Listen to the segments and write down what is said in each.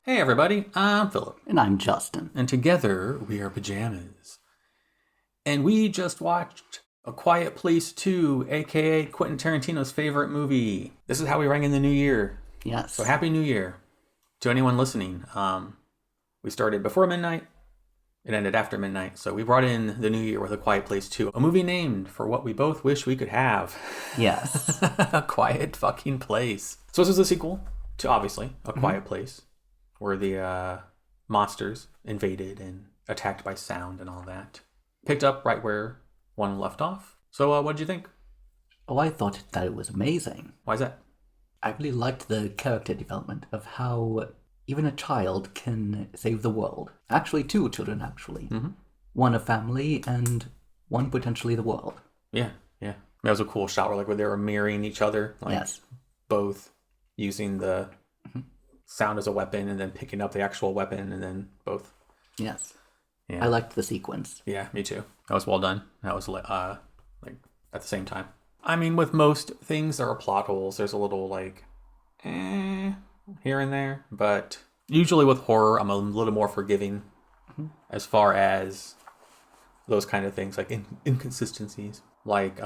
Hey everybody, I'm Phillip. And I'm Justin. And together we are Pajamas. And we just watched A Quiet Place 2, aka Quentin Tarantino's favorite movie. This is how we rang in the new year. Yes. So Happy New Year to anyone listening. We started before midnight, it ended after midnight. So we brought in the new year with A Quiet Place 2, a movie named for what we both wish we could have. Yes. A Quiet Fucking Place. So this is a sequel to, obviously, A Quiet Place, where the monsters invaded and attacked by sound and all that. Picked up right where one left off. So what did you think? Oh, I thought that it was amazing. Why is that? I really liked the character development of how even a child can save the world. Actually, two children, actually. Mm-hmm. One a family and one potentially the world. Yeah. That was a cool shot where they were mirroring each other. Yes. Both using the sound as a weapon and then picking up the actual weapon and then both. Yes. Yeah. I liked the sequence. Yeah, me too. That was well done. That was like at the same time. I mean, with most things, there are plot holes. There's a little here and there, but usually with horror, I'm a little more forgiving as far as those kind of things, like inconsistencies. Like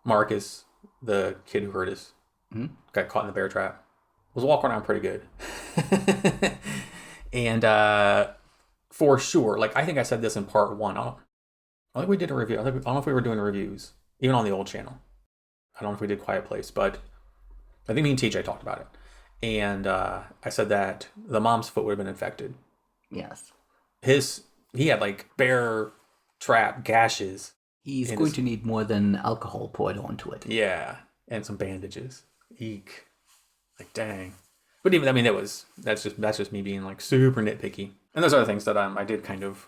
Marcus, the kid who hurt us, got caught in the bear trap, was walking around pretty good. And for sure, I think I said this in part one. I think we did a review. I don't know if we were doing reviews, even on the old channel. I don't know if we did Quiet Place, but I think me and TJ talked about it. And I said that the mom's foot would have been infected. Yes. He had bear trap gashes. He's going to need more than alcohol poured onto it. Yeah, and some bandages. Eek. Dang. But even, that's just me being super nitpicky. And there's other things that I did kind of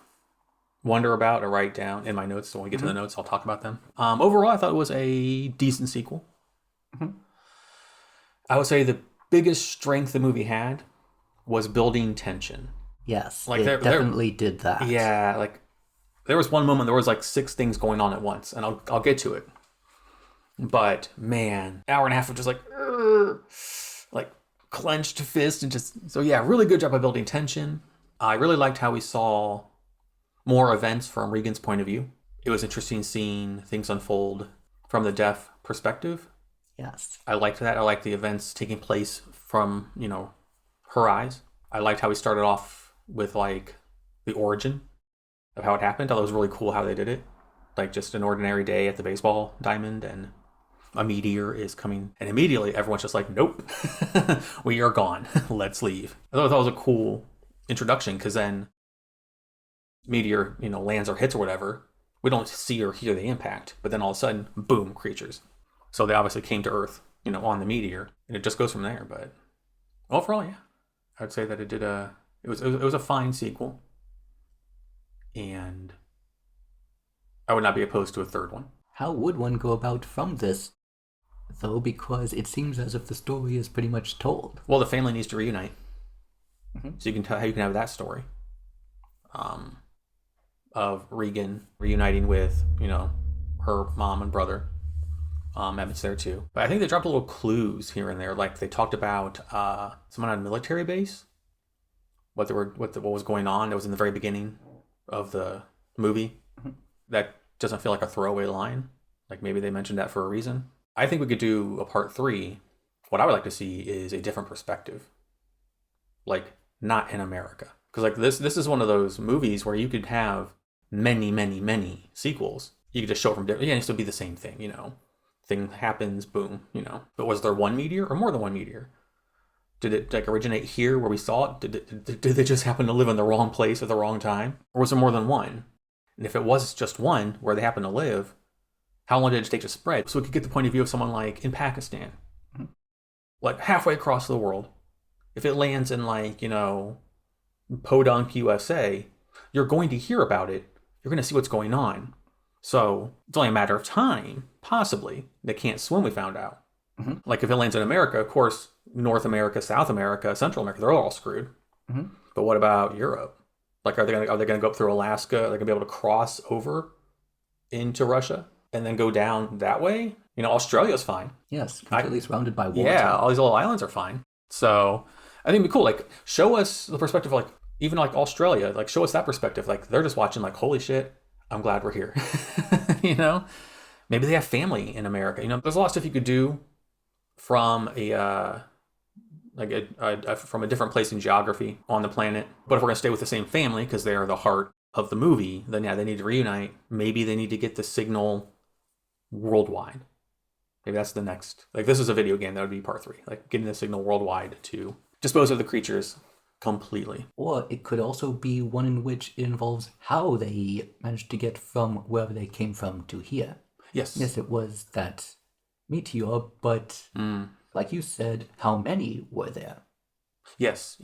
wonder about or write down in my notes. So when we get to the notes, I'll talk about them. Overall, I thought it was a decent sequel. I would say the biggest strength the movie had was building tension. Yes, it definitely did that. Yeah, there was one moment there was 6 things going on at once, and I'll get to it. But man, hour and a half of just clenched fist and really good job of building tension. I really liked how we saw more events from Regan's point of view. It was interesting seeing things unfold from the deaf perspective. Yes. I liked that. I liked the events taking place from, her eyes. I liked how we started off with the origin of how it happened. I thought it was really cool how they did it. Just an ordinary day at the baseball diamond and a meteor is coming, and immediately everyone's just nope, we are gone. Let's leave. I thought that was a cool introduction, because then meteor, lands or hits or whatever. We don't see or hear the impact, but then all of a sudden, boom, creatures. So they obviously came to Earth, on the meteor, and it just goes from there. But overall, yeah, I'd say that it was a fine sequel, and I would not be opposed to a third one. How would one go about from this, though, because it seems as if the story is pretty much told? Well, the family needs to reunite. So you can tell how you can have that story of Regan reuniting with, her mom and brother. Emmett's there too. But I think they dropped little clues here and there. They talked about someone on a military base. What was going on. It was in the very beginning of the movie. That doesn't feel like a throwaway line. Maybe they mentioned that for a reason. I think we could do a part 3. What I would like to see is a different perspective. Not in America. Because this is one of those movies where you could have many, many, many sequels. You could just show it from different... Yeah, it still be the same thing, Thing happens, boom, But was there one meteor or more than one meteor? Did it originate here where we saw it? Did they just happen to live in the wrong place at the wrong time? Or was there more than one? And if it was just one where they happen to live, how long did it take to spread? So we could get the point of view of someone in Pakistan. Halfway across the world. If it lands in Podunk, USA, you're going to hear about it. You're going to see what's going on. So it's only a matter of time, possibly. They can't swim, we found out. If it lands in America, of course, North America, South America, Central America, they're all screwed. But what about Europe? Are they gonna go up through Alaska? Are they gonna be able to cross over into Russia and then go down that way? Australia's fine. Yes, completely surrounded by water. Yeah, all these little islands are fine. So I think it'd be cool. Like, show us the perspective, like, even like Australia, like, show us that perspective. Like, they're just watching, like, holy shit, I'm glad we're here. You know? Maybe they have family in America. You know, there's a lot of stuff you could do from from a different place in geography on the planet. But if we're gonna stay with the same family because they are the heart of the movie, then yeah, they need to reunite. Maybe they need to get the signal worldwide. Maybe that's the next. Like, this is a video game, that would be part 3. Like, getting the signal worldwide to dispose of the creatures completely. Or it could also be one in which it involves how they managed to get from wherever they came from to here. Yes. Yes, it was that meteor, but like you said, how many were there? Yes.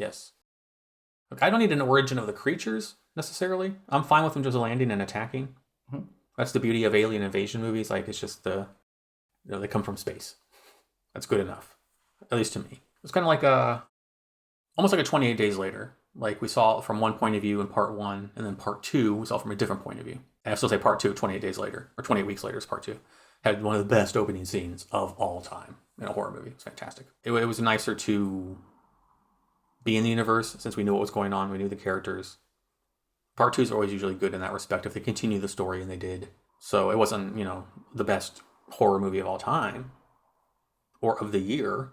Look, I don't need an origin of the creatures necessarily. I'm fine with them just landing and attacking. Mm-hmm. That's the beauty of alien invasion movies. Like, it's just they come from space. That's good enough, at least to me. It's kind of like almost like a 28 Days Later. Like, we saw from one point of view in part 1, and then part 2 we saw from a different point of view. And I still say part 2, 28 Days Later, or 28 Weeks Later is part 2. Had one of the best opening scenes of all time in a horror movie. It's fantastic. It was nicer to be in the universe since we knew what was going on. We knew the characters. Part 2s are always usually good in that respect if they continue the story, and they did. So it wasn't, the best horror movie of all time or of the year,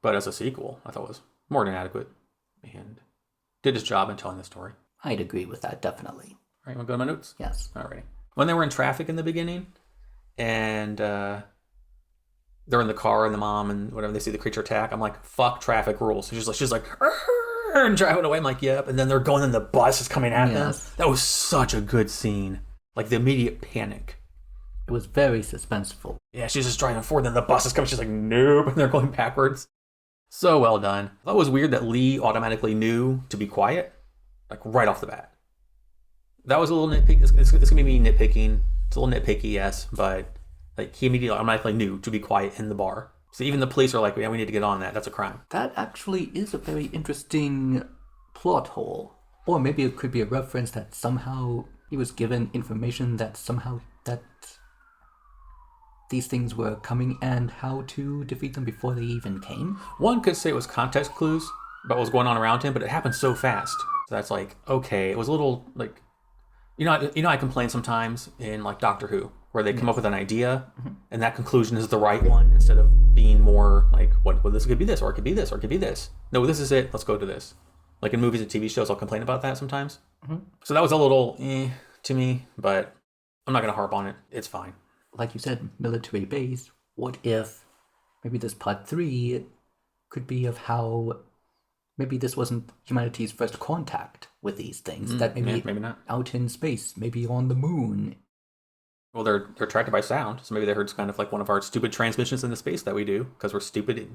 but as a sequel, I thought it was more than adequate and did its job in telling the story. I'd agree with that, definitely. All right, want to go to my notes? Yes. Alrighty. When they were in traffic in the beginning, and they're in the car, and the mom and whatever, they see the creature attack, I'm like, fuck traffic rules. So she's like, and driving away. I'm like, yep. And then they're going, and the bus is coming at them. That was such a good scene. Like, the immediate panic. It was very suspenseful. Yeah, she's just driving forward, then the bus is coming. She's like, nope, and they're going backwards. So well done. I thought it was weird that Lee automatically knew to be quiet, like, right off the bat. That was a little nitpicky. It's going to be me nitpicking. It's a little nitpicky, yes, but like, he immediately automatically knew to be quiet in the bar. So even the police are like, yeah, we need to get on that. That's a crime. That actually is a very interesting plot hole. Or maybe it could be a reference that somehow he was given information that somehow that these things were coming and how to defeat them before they even came. One could say it was context clues about what was going on around him, but it happened so fast. So that's like, okay, it was a little like, I complain sometimes in like Doctor Who, where they come up with an idea and that conclusion is the right one instead of being more like, well, this could be this, or it could be this, or it could be this. No, this is it. Let's go to this. Like in movies and TV shows, I'll complain about that sometimes. Mm-hmm. So that was a little to me, but I'm not going to harp on it. It's fine. Like you said, military base. What if maybe this part 3 could be of how maybe this wasn't humanity's first contact with these things? That maybe not. Out in space, maybe on the moon. Well, they're attracted by sound, so maybe they heard kind of like one of our stupid transmissions into space that we do because we're stupid,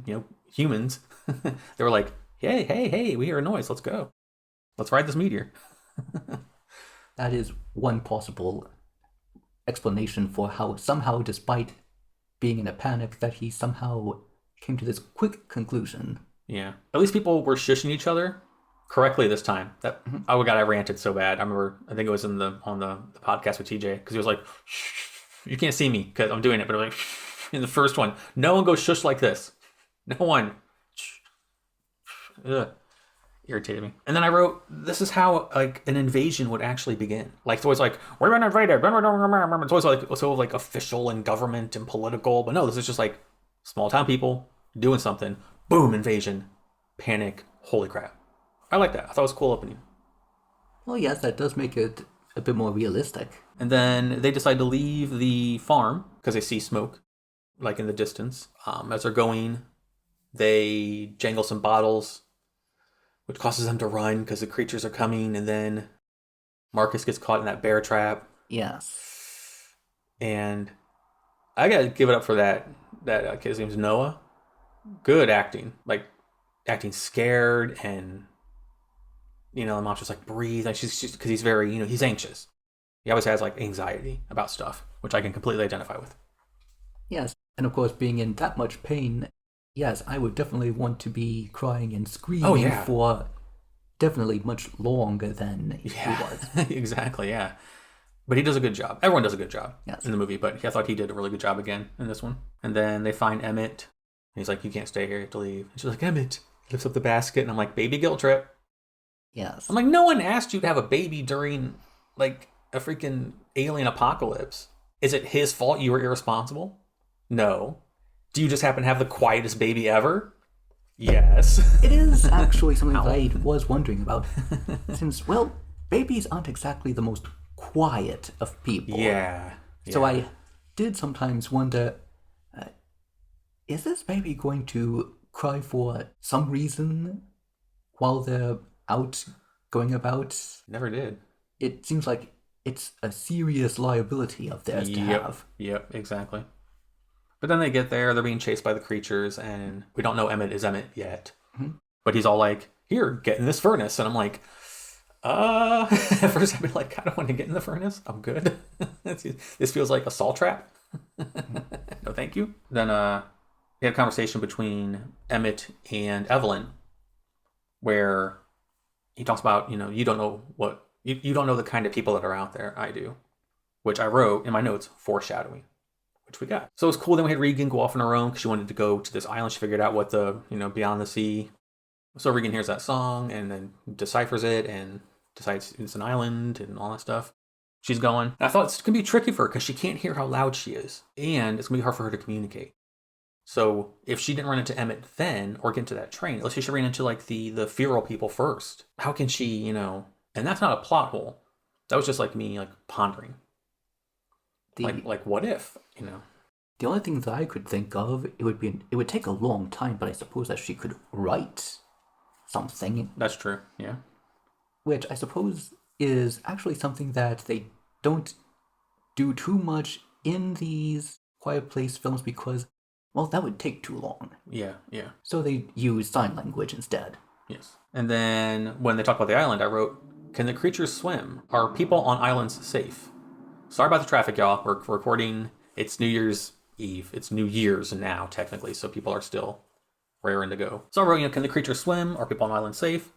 humans. They were like, hey, we hear a noise. Let's go. Let's ride this meteor. That is one possible explanation for how somehow, despite being in a panic, that he somehow came to this quick conclusion. Yeah. At least people were shushing each other correctly this time. Oh god, I ranted so bad. I remember, I think it was on the podcast with TJ, because he was like, shh, you can't see me because I'm doing it, but I'm like, shh. In the first one, no one goes shush like this. No one. Ugh. Irritated me. And then I wrote, this is how like an invasion would actually begin. Like, it's always like, we're been invaded. It's always like so like official and government and political, but no, this is just like small town people doing something. Boom, invasion, panic, holy crap. I like that. I thought it was a cool opening. Well, yes, that does make it a bit more realistic. And then they decide to leave the farm because they see smoke, like in the distance. As they're going, they jangle some bottles, which causes them to run because the creatures are coming. And then Marcus gets caught in that bear trap. Yes. And I gotta give it up for that kid's name's Noah. Good acting, like acting scared, and the mom's just like, breathe, and she's because he's very, he's anxious. He always has like anxiety about stuff, which I can completely identify with. Yes, and of course, being in that much pain, yes, I would definitely want to be crying and screaming for definitely much longer than he was. Exactly, yeah. But he does a good job. Everyone does a good job yes. in the movie, but I thought he did a really good job again in this one. And then they find Emmett. He's like, you can't stay here, you have to leave. And she's like, Emmett, lifts up the basket, and I'm like, baby guilt trip. Yes. I'm like, no one asked you to have a baby during, like, a freaking alien apocalypse. Is it his fault you were irresponsible? No. Do you just happen to have the quietest baby ever? Yes. It is actually something that I was wondering about. Since, well, babies aren't exactly the most quiet of people. Yeah. So I did sometimes wonder, is this baby going to cry for some reason while they're out going about? Never did. It seems like it's a serious liability of theirs to have. Yep, exactly. But then they get there, they're being chased by the creatures, and we don't know Emmett is Emmett yet. Mm-hmm. But he's all like, here, get in this furnace. And I'm like, at first I'd be like, I don't want to get in the furnace. I'm good. This feels like a salt trap. No, thank you. Then we had a conversation between Emmett and Evelyn where he talks about, you don't know what, you don't know the kind of people that are out there. I do. Which I wrote in my notes, foreshadowing. Which we got. So it was cool. Then we had Regan go off on her own because she wanted to go to this island. She figured out what the, Beyond the Sea. So Regan hears that song and then deciphers it and decides it's an island and all that stuff. She's going. And I thought it's going to be tricky for her because she can't hear how loud she is. And it's going to be hard for her to communicate. So if she didn't run into Emmett then or get into that train, let's say she ran into like the feral people first. How can she, and that's not a plot hole. That was just like me like pondering. Like what if, The only thing that I could think of, it would take a long time, but I suppose that she could write something. That's true, yeah. Which I suppose is actually something that they don't do too much in these Quiet Place films because, well, that would take too long. Yeah. So they use sign language instead. Yes. And then when they talk about the island, I wrote, can the creatures swim? Are people on islands safe? Sorry about the traffic, y'all. We're recording. It's New Year's Eve. It's New Year's now, technically, so people are still raring to go. So I wrote, can the creatures swim? Are people on island safe?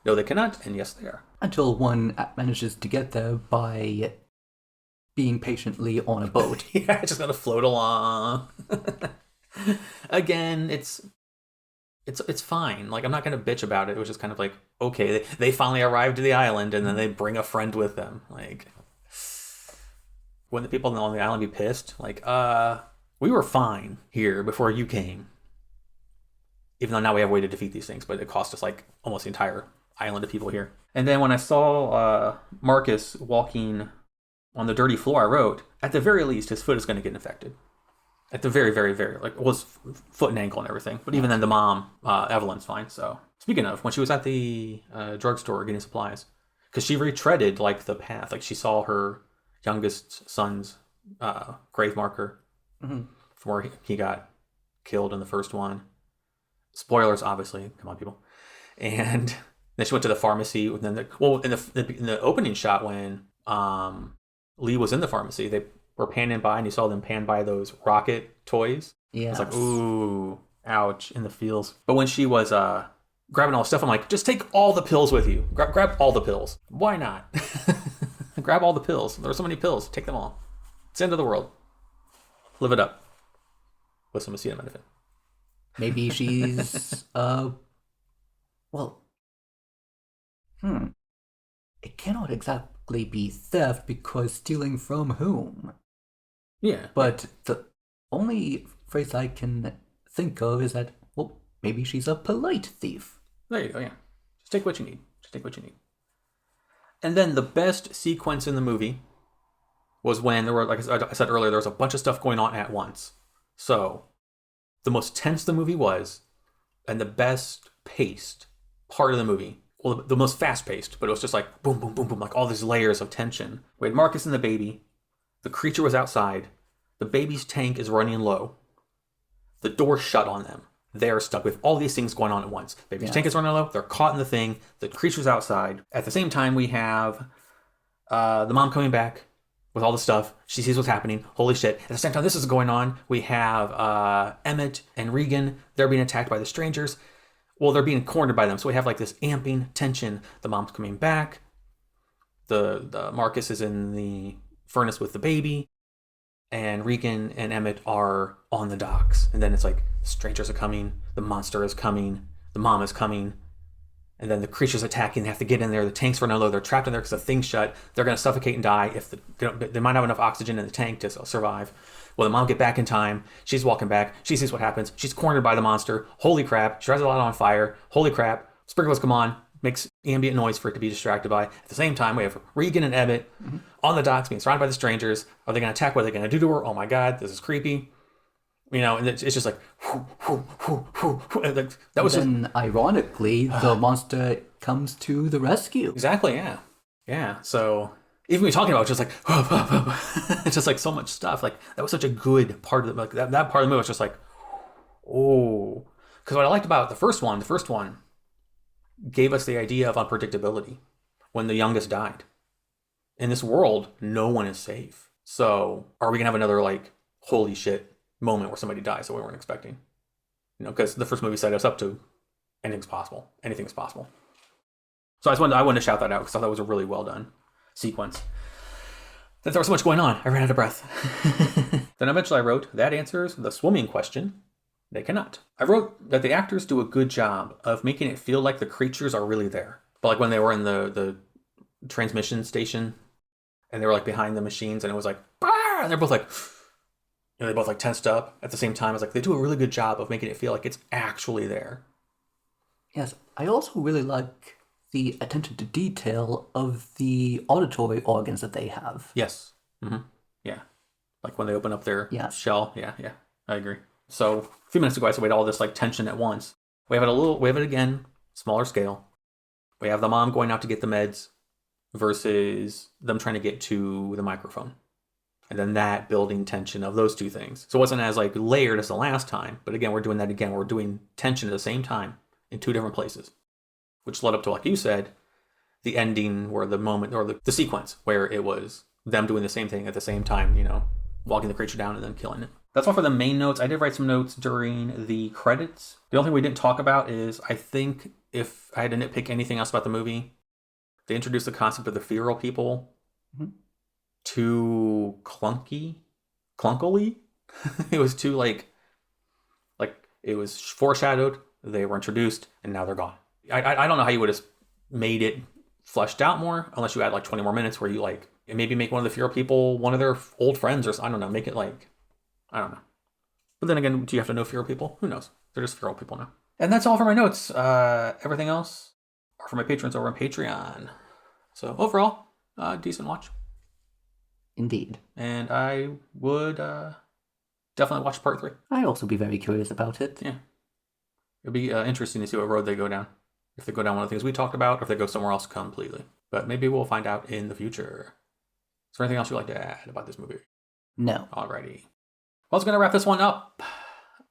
No, they cannot, and yes, they are. Until one manages to get there by being patiently on a boat. Yeah, it's just gonna float along. Again, it's fine. Like, I'm not gonna bitch about it. It was just kind of like, okay, they finally arrived to the island, and then they bring a friend with them. Like, wouldn't the people on the island be pissed? Like, we were fine here before you came. Even though now we have a way to defeat these things, but it cost us like almost the entire island of people here. And then when I saw Marcus walking on the dirty floor, I wrote, at the very least, his foot is going to get infected. At the very, very, very, like, it was foot and ankle and everything. But even then, the mom, Evelyn's fine. So, speaking of, when she was at the drugstore getting supplies, because she retreaded, like, the path. Like, she saw her youngest son's grave marker from where he got killed in the first one. Spoilers, obviously. Come on, people. And then she went to the pharmacy. And then, in the opening shot when Lee was in the pharmacy, they were panning by, and you saw them pan by those rocket toys. Yeah, it's like, ooh, ouch, in the feels. But when she was grabbing all the stuff, I'm like, just take all the pills with you. Grab all the pills. Why not? Grab all the pills. There are so many pills. Take them all. It's the end of the world. Live it up. With some acetaminophen. Maybe she's, it cannot exactly be theft because stealing from whom? Yeah. But the only phrase I can think of is that, well, maybe she's a polite thief. There you go, yeah. Just take what you need. And then the best sequence in the movie was when there were, like I said earlier, there was a bunch of stuff going on at once. So, the most tense the movie was, and the best paced part of the movie, well, the most fast paced, but it was just like boom, boom, boom, boom, like all these layers of tension. We had Marcus and the baby. The creature was outside. The baby's tank is running low. The door shut on them. They're stuck with all these things going on at once. Baby's tank is running low. They're caught in the thing. The creature's outside. At the same time, we have the mom coming back with all the stuff. She sees what's happening. Holy shit. At the same time this is going on, we have Emmett and Regan. They're being attacked by the strangers. Well, they're being cornered by them. So we have like this amping tension. The mom's coming back. The Marcus is in the furnace with the baby. And Regan and Emmett are on the docks. And then it's like, strangers are coming. The monster is coming. the mom is coming, and then the creature's attacking. They have to get in there. The tanks run low. They're trapped in there because the thing's shut. They're going to suffocate and die if they might have enough oxygen in the tank to survive. Well, the mom get back in time. She's walking back. She sees what happens. She's cornered by the monster. Holy crap. She tries a lot on fire. Holy crap. Sprinklers come on. Makes ambient noise for it to be distracted by. At the same time, we have Regan and Emmett on the docks being surrounded by the strangers. Are they going to attack? What are they going to do to her? Oh my God, this is creepy. And it's just like, that was then, ironically, the monster comes to the rescue. Exactly, yeah. Yeah, so even we talking about it, it's just like, it's just like so much stuff. Like, that was such a good part of the, like, that part of the movie was just like, oh. Because what I liked about the first one gave us the idea of unpredictability when the youngest died. In this world, no one is safe. So are we going to have another, like, holy shit moment where somebody dies that we weren't expecting? Because the first movie set us up to anything's possible. Anything is possible. So I wanted to shout that out because I thought that was a really well done sequence. Then there was so much going on, I ran out of breath. Then eventually I wrote, that answers the swimming question. They cannot. I wrote that the actors do a good job of making it feel like the creatures are really there. But like when they were in the transmission station and they were like behind the machines and it was like, bah! And they're both like, they both like tensed up at the same time. I was like, they do a really good job of making it feel like it's actually there. Yes, I also really like the attention to detail of the auditory organs that they have. Yes. Mm-hmm. Yeah. Like when they open up their shell. Yeah. I agree. So a few minutes ago, I said we had all this like tension at once. We have it again, smaller scale. We have the mom going out to get the meds versus them trying to get to the microphone. And then that building tension of those two things. So it wasn't as like layered as the last time. But again, we're doing that again. We're doing tension at the same time in two different places. Which led up to, like you said, the ending or the moment or the sequence where it was them doing the same thing at the same time, walking the creature down and then killing it. That's all for the main notes. I did write some notes during the credits. The only thing we didn't talk about is, I think if I had to nitpick anything else about the movie, they introduced the concept of the feral people too clunkily. It was too like it was foreshadowed. They were introduced and now they're gone. I don't know how you would have made it fleshed out more unless you add like 20 more minutes where you like maybe make one of the feral people one of their old friends or I don't know, make it like, I don't know. But then again, do you have to know feral people? Who knows? They're just feral people now. And that's all for my notes. Everything else are for my patrons over on Patreon. So overall, decent watch. Indeed. And I would definitely watch part 3. I'd also be very curious about it. Yeah. It'd be interesting to see what road they go down. If they go down one of the things we talked about, or if they go somewhere else completely. But maybe we'll find out in the future. Is there anything else you'd like to add about this movie? No. Alrighty. Well, I was going to wrap this one up.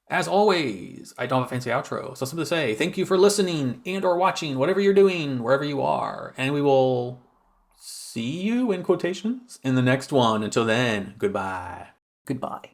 As always, I don't have a fancy outro, so simply say thank you for listening and or watching, whatever you're doing, wherever you are. And we will see you, in quotations, in the next one. Until then, goodbye. Goodbye.